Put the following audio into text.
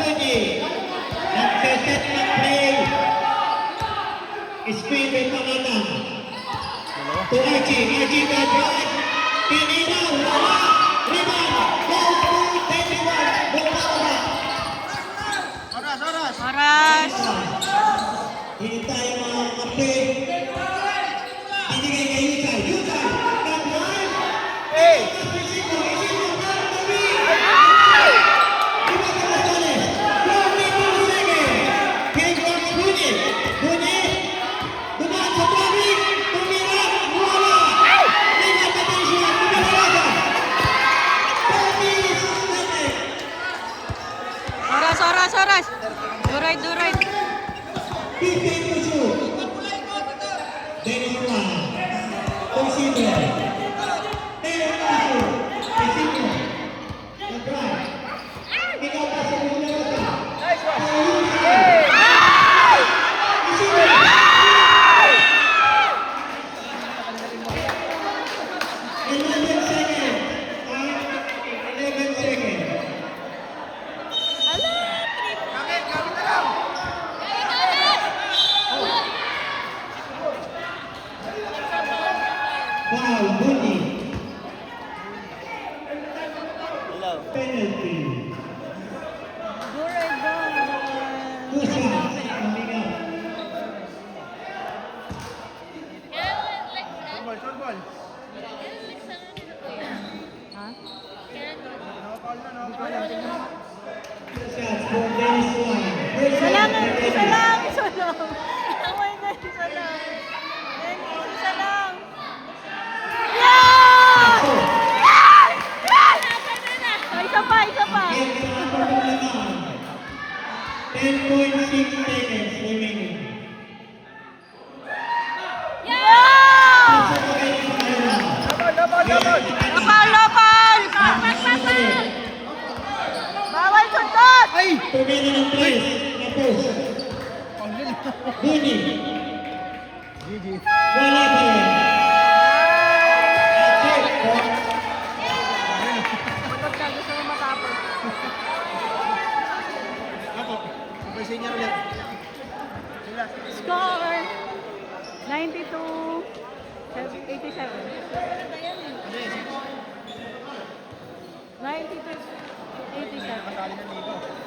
Budi. Nagsaset ng play. Speed may pangalan. To Archie. Archie ka drive. Pininaw. Wala. Rebound. Goal to 21. Bumaba. Oras. Hinintay ang mga kape. Binigay kay Yusay. Yusay. Nag-drive. Isiko. Tabi. Diba ka Gonzales? 22 seconds. Kay George Budi. Budi. Dumaan sa tabi. Tumira. Wala. Ligat na tayo siya. Tumira ka. 30 seconds. Oras. Duray. 15 to shoot. Dennis Juan. Isidro. Dennis Juan. Isidro. Nag-drive. Ikaw pa sa mga rota. Isidro. 11 seconds. 11 seconds. Foul, Budi. Penalty. Duray doon. 2 shots. Coming up. Ha? 2 shots for Dennis Juan. Isa lang. Away na, isa lang. Dennis, isa lang. Yeah! Isa pa. 10.6 seconds remaining. Yeah! Lopal! Bawal suntot! 2 minutes and 3. Tapos. Budi. Wala pa rin. That's it. Suntot ka, gusto mo matapos. Score! 92 87. 92 87.